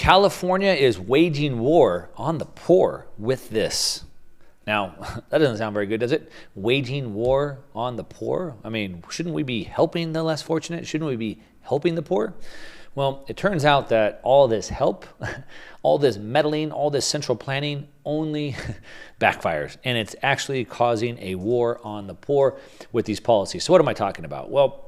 California is waging war on the poor with this. Now, that doesn't sound very good, does it? Waging war on the poor? I mean, shouldn't we be helping the less fortunate? Shouldn't we be helping the poor? Well, it turns out that all this help, all this meddling, all this central planning only backfires. And it's actually causing a war on the poor with these policies. So what am I talking about? Well,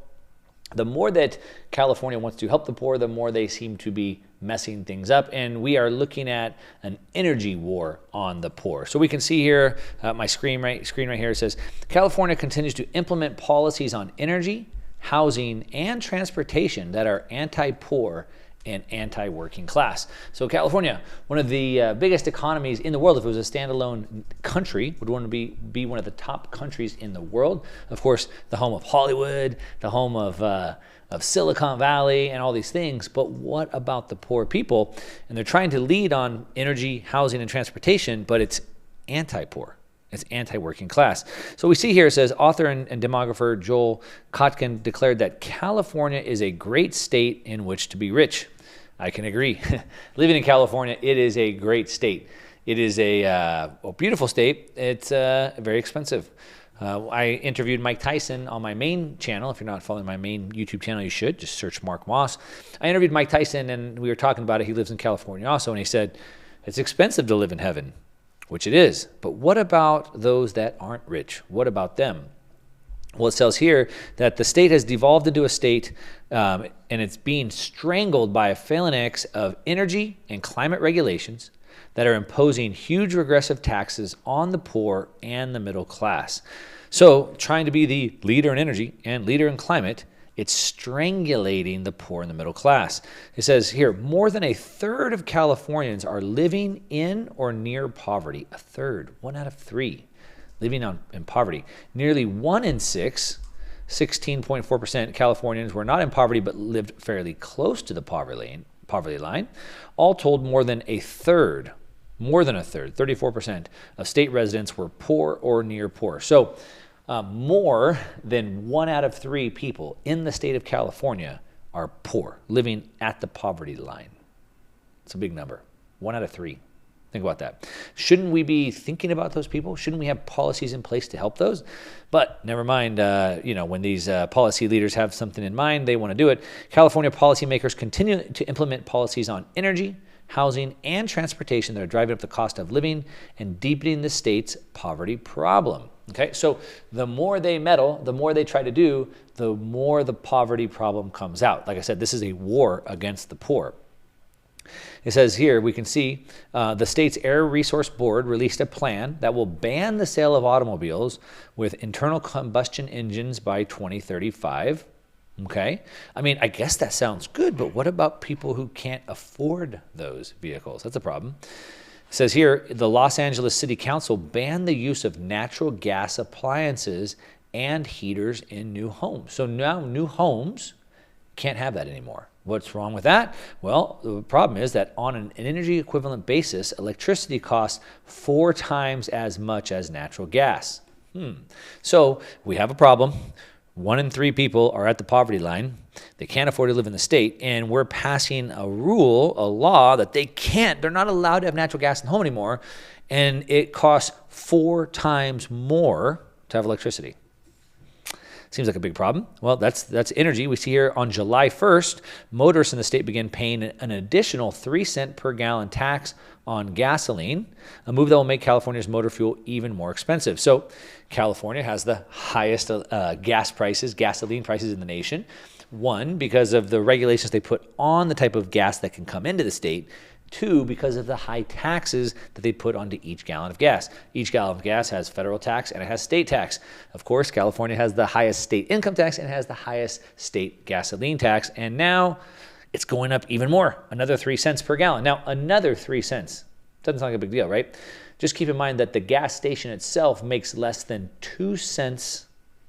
the more that California wants to help the poor, the more they seem to be messing things up. And we are looking at an energy war on the poor. So we can see here, my screen right here, it says, California continues to implement policies on energy, housing, and transportation that are anti-poor and anti-working class. So California, one of the biggest economies in the world. If it was a standalone country, would want to be one of the top countries in the world. Of course, the home of Hollywood, the home of Silicon Valley and all these things. But what about the poor people? And they're trying to lead on energy, housing, and transportation, but it's anti-poor. It's anti-working class. So we see here, it says, author and demographer Joel Kotkin declared that California is a great state in which to be rich. I can agree. Living in California, it is a great state. It is a beautiful state. It's very expensive. I interviewed Mike Tyson on my main channel. If you're not following my main YouTube channel, you should. Just search Mark Moss. I interviewed Mike Tyson, and we were talking about it. He lives in California also, and he said, it's expensive to live in heaven, which it is. But what about those that aren't rich? What about them? Well, it says here that the state has devolved into a state and it's being strangled by a phalanx of energy and climate regulations that are imposing huge regressive taxes on the poor and the middle class. So trying to be the leader in energy and leader in climate, it's strangulating the poor and the middle class. It says here, more than a third of Californians are living in or near poverty. A third, 1 out of 3, living in poverty. Nearly 1 in 6, 16.4% Californians were not in poverty but lived fairly close to the poverty line. All told, more than a third, 34% of state residents were poor or near poor. So more than 1 out of 3 people in the state of California are poor, living at the poverty line. It's a big number. 1 out of 3. Think about that. Shouldn't we be thinking about those people? Shouldn't we have policies in place to help those? But never mind, when these policy leaders have something in mind, they want to do it. California policymakers continue to implement policies on energy, housing, and transportation that are driving up the cost of living and deepening the state's poverty problem. Okay, so the more they meddle, the more they try to do, the more the poverty problem comes out. Like I said, this is a war against the poor. It says here, we can see the state's Air Resource Board released a plan that will ban the sale of automobiles with internal combustion engines by 2035. Okay, I mean, I guess that sounds good, but what about people who can't afford those vehicles? That's a problem. It says here, the Los Angeles City Council banned the use of natural gas appliances and heaters in new homes. So now new homes can't have that anymore. What's wrong with that? Well, the problem is that on an energy equivalent basis, electricity costs 4 times as much as natural gas. So we have a problem. 1 in 3 people are at the poverty line. They can't afford to live in the state, and we're passing a law that they're not allowed to have natural gas in the home anymore, and it costs 4 times more to have electricity. Seems like a big problem. Well, that's energy. We see here on July 1st, motorists in the state began paying an additional 3 cents per gallon tax on gasoline, a move that will make California's motor fuel even more expensive. So California has the highest gasoline prices in the nation. 1, because of the regulations they put on the type of gas that can come into the state. 2, because of the high taxes that they put onto each gallon of gas. Each gallon of gas has federal tax and it has state tax. Of course, California has the highest state income tax and has the highest state gasoline tax. And now it's going up even more, another 3 cents per gallon. Now, another 3 cents. Doesn't sound like a big deal, right? Just keep in mind that the gas station itself makes less than 2 cents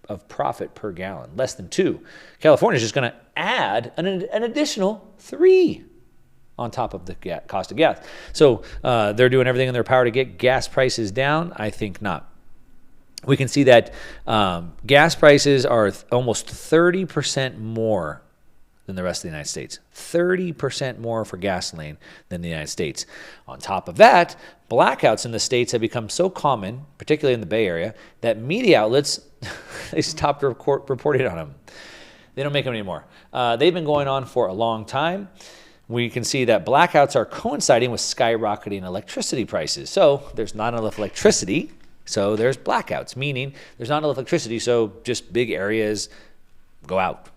of profit per gallon, less than 2. California is just going to add an additional 3 on top of the cost of gas. So they're doing everything in their power to get gas prices down? I think not. We can see that gas prices are almost 30% more than the rest of the United States. 30% more for gasoline than the United States. On top of that, blackouts in the states have become so common, particularly in the Bay Area, that media outlets, they stopped reporting on them. They don't make them anymore. They've been going on for a long time. We can see that blackouts are coinciding with skyrocketing electricity prices. So there's not enough electricity, so there's blackouts, meaning there's not enough electricity, so just big areas go out.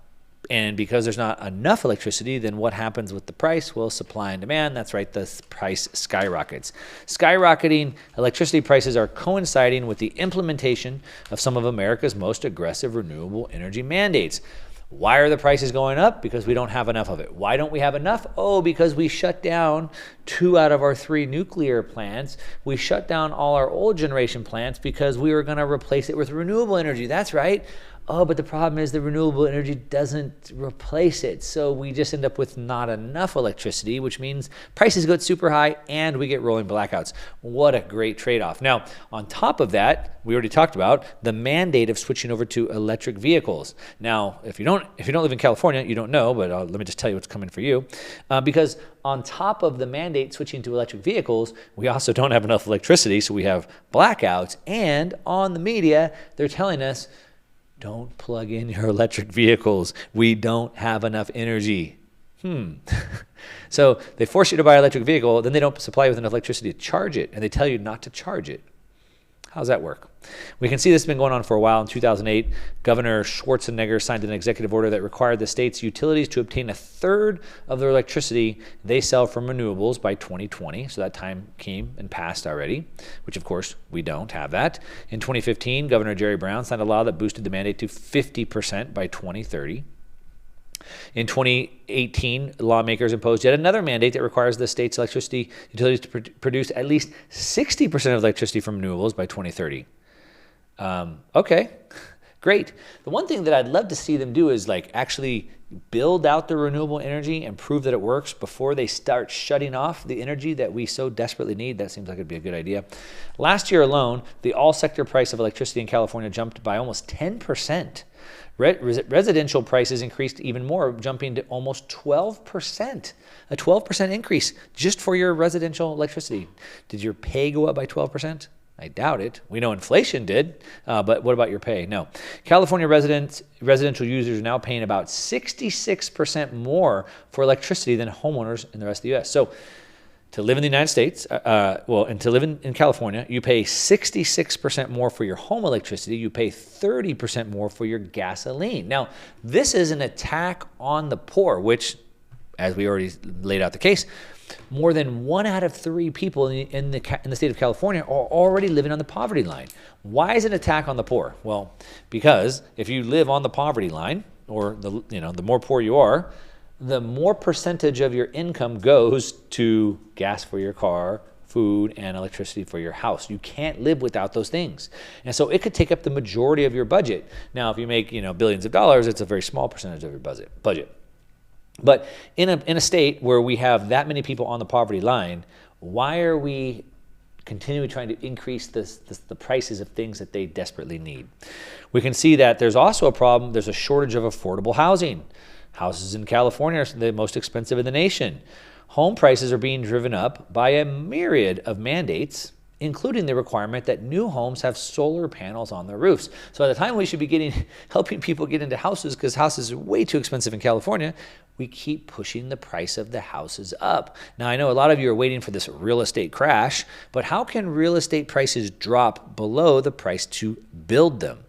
And because there's not enough electricity, then what happens with the price? Well, supply and demand, that's right, the price skyrockets. Skyrocketing electricity prices are coinciding with the implementation of some of America's most aggressive renewable energy mandates. Why are the prices going up? Because we don't have enough of it. Why don't we have enough? Oh, because we shut down 2 out of our 3 nuclear plants. We shut down all our old generation plants because we were going to replace it with renewable energy. That's right. Oh, but the problem is the renewable energy doesn't replace it. So we just end up with not enough electricity, which means prices go super high and we get rolling blackouts. What a great trade-off. Now, on top of that, we already talked about the mandate of switching over to electric vehicles. Now, if you don't live in California, you don't know, but let me just tell you what's coming for you. Because on top of the mandate switching to electric vehicles, we also don't have enough electricity, so we have blackouts. And on the media, they're telling us, don't plug in your electric vehicles. We don't have enough energy. So they force you to buy an electric vehicle, then they don't supply you with enough electricity to charge it, and they tell you not to charge it. How does that work? We can see this has been going on for a while. In 2008, Governor Schwarzenegger signed an executive order that required the state's utilities to obtain 1/3 of their electricity they sell from renewables by 2020. So that time came and passed already, which of course we don't have that. In 2015, Governor Jerry Brown signed a law that boosted the mandate to 50% by 2030. In 2018, lawmakers imposed yet another mandate that requires the state's electricity utilities to produce at least 60% of electricity from renewables by 2030. Okay, great. The one thing that I'd love to see them do is actually build out the renewable energy and prove that it works before they start shutting off the energy that we so desperately need. That seems like it'd be a good idea. Last year alone, the all-sector price of electricity in California jumped by almost 10%. Residential prices increased even more, jumping to almost 12%. A 12% increase just for your residential electricity. Did your pay go up by 12%? I doubt it. We know inflation did, but what about your pay? No. California residential users are now paying about 66% more for electricity than homeowners in the rest of the U.S. So to live in the United States, and to live in California, you pay 66% more for your home electricity. You pay 30% more for your gasoline. Now, this is an attack on the poor, which, as we already laid out the case, more than 1 out of 3 people in the state of California are already living on the poverty line. Why is it an attack on the poor? Well, because if you live on the poverty line, or the more poor you are, the more percentage of your income goes to gas for your car, food, and electricity for your house. You can't live without those things. And so it could take up the majority of your budget. Now, if you make billions of dollars, it's a very small percentage of your budget. But in a state where we have that many people on the poverty line, why are we continually trying to increase the prices of things that they desperately need? We can see that there's also a problem. There's a shortage of affordable housing. Houses in California are the most expensive in the nation. Home prices are being driven up by a myriad of mandates, including the requirement that new homes have solar panels on their roofs. So at the time we should be helping people get into houses, because houses are way too expensive in California, we keep pushing the price of the houses up. Now, I know a lot of you are waiting for this real estate crash, but how can real estate prices drop below the price to build them?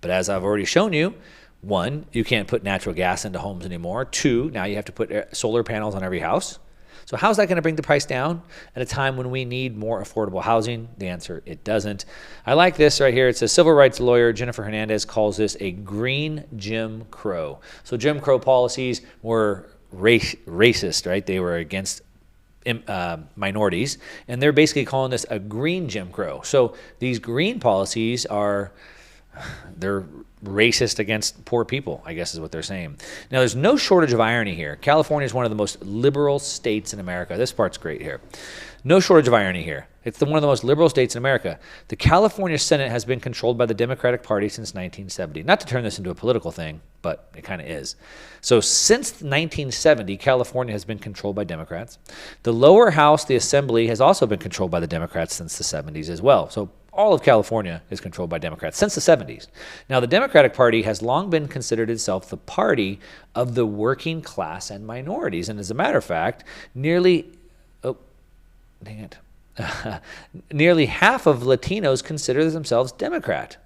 But as I've already shown you, 1, you can't put natural gas into homes anymore. 2, now you have to put solar panels on every house. So how's that going to bring the price down at a time when we need more affordable housing? The answer, it doesn't. I like this right here. It's a civil rights lawyer, Jennifer Hernandez, calls this a green Jim Crow. So Jim Crow policies were racist, right? They were against minorities, and they're basically calling this a green Jim Crow. So these green policies they're racist against poor people, I guess is what they're saying. Now, there's no shortage of irony here. California is one of the most liberal states in America. This part's great here. No shortage of irony here. It's one of the most liberal states in America. The California Senate has been controlled by the Democratic Party since 1970. Not to turn this into a political thing, but it kind of is. So since 1970, California has been controlled by Democrats. The lower house, the Assembly, has also been controlled by the Democrats since the 70s as well. So all of California is controlled by Democrats since the 70s. Now, the Democratic Party has long been considered itself the party of the working class and minorities. And as a matter of fact, nearly half of Latinos consider themselves Democrat.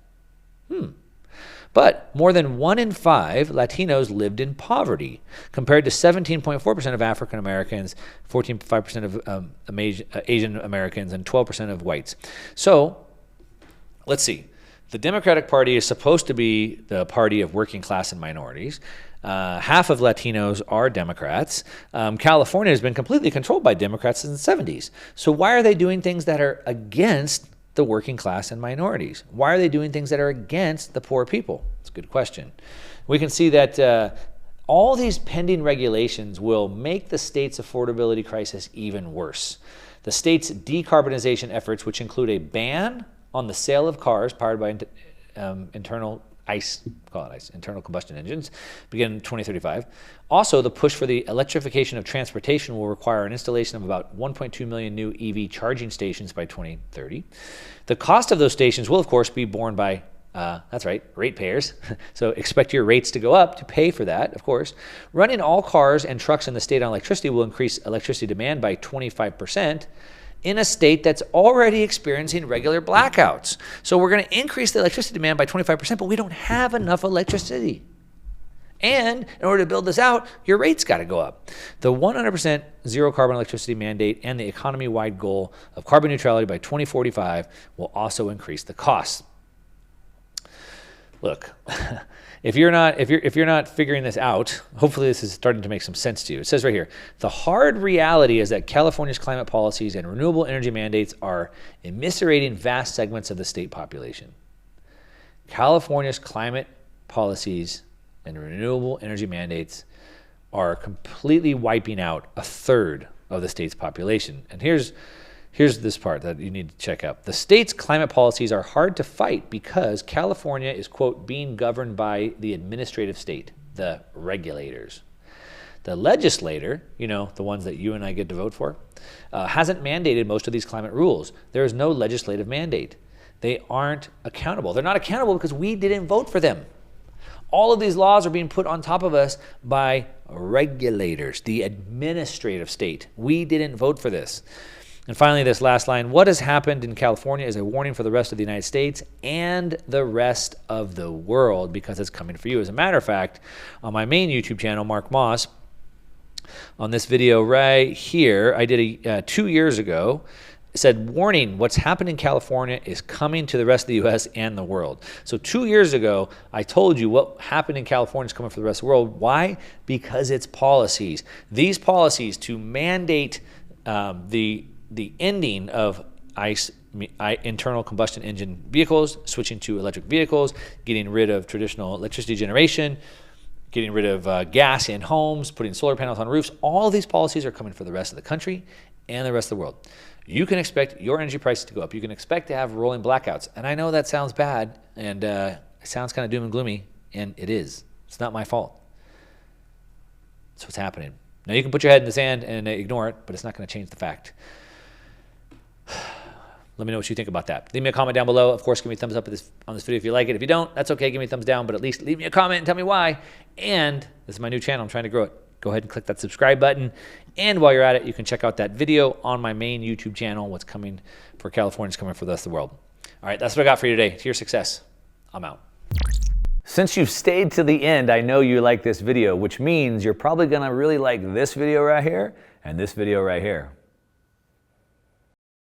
But more than 1 in 5 Latinos lived in poverty, compared to 17.4% of African Americans, 14.5% of Asian Americans, and 12% of whites. So, let's see. The Democratic Party is supposed to be the party of working class and minorities. Half of Latinos are Democrats. California has been completely controlled by Democrats since the 70s. So why are they doing things that are against the working class and minorities? Why are they doing things that are against the poor people? It's a good question. We can see that all these pending regulations will make the state's affordability crisis even worse. The state's decarbonization efforts, which include a ban on the sale of cars powered by internal combustion engines, begin in 2035. Also, the push for the electrification of transportation will require an installation of about 1.2 million new EV charging stations by 2030. The cost of those stations will, of course, be borne by, that's right, ratepayers. So expect your rates to go up to pay for that, of course. Running all cars and trucks in the state on electricity will increase electricity demand by 25%. In a state that's already experiencing regular blackouts. So we're going to increase the electricity demand by 25%, but we don't have enough electricity. And in order to build this out, your rates got to go up. The 100% zero carbon electricity mandate and the economy-wide goal of carbon neutrality by 2045 will also increase the costs. Look, if you're not figuring this out, hopefully this is starting to make some sense to you. It says right here, the hard reality is that California's climate policies and renewable energy mandates are eviscerating vast segments of the state population. California's climate policies and renewable energy mandates are completely wiping out a third of the state's population. And here's this part that you need to check out. The state's climate policies are hard to fight because California is, quote, being governed by the administrative state, the regulators. The legislator, the ones that you and I get to vote for, hasn't mandated most of these climate rules. There is no legislative mandate. They aren't accountable. They're not accountable because we didn't vote for them. All of these laws are being put on top of us by regulators, the administrative state. We didn't vote for this. And finally, this last line, what has happened in California is a warning for the rest of the United States and the rest of the world because it's coming for you. As a matter of fact, on my main YouTube channel, Mark Moss, on this video right here, I did 2 years ago, said, warning, what's happened in California is coming to the rest of the U.S. and the world. So 2 years ago, I told you what happened in California is coming for the rest of the world. Why? Because it's policies. These policies to mandate the ending of internal combustion engine vehicles, switching to electric vehicles, getting rid of traditional electricity generation, getting rid of gas in homes, putting solar panels on roofs. All these policies are coming for the rest of the country and the rest of the world. You can expect your energy prices to go up. You can expect to have rolling blackouts. And I know that sounds bad, and it sounds kind of doom and gloomy, and it is. It's not my fault. That's what's happening. Now, you can put your head in the sand and ignore it, but it's not going to change the fact. Let me know what you think about that. Leave me a comment down below. Of course, give me a thumbs up on this video if you like it. If you don't, that's okay. Give me a thumbs down, but at least leave me a comment and tell me why. And this is my new channel. I'm trying to grow it. Go ahead and click that subscribe button. And while you're at it, you can check out that video on my main YouTube channel. What's coming for California is coming for the rest of the world. All right, that's what I got for you today. To your success. I'm out. Since you've stayed to the end, I know you like this video, which means you're probably going to really like this video right here and this video right here.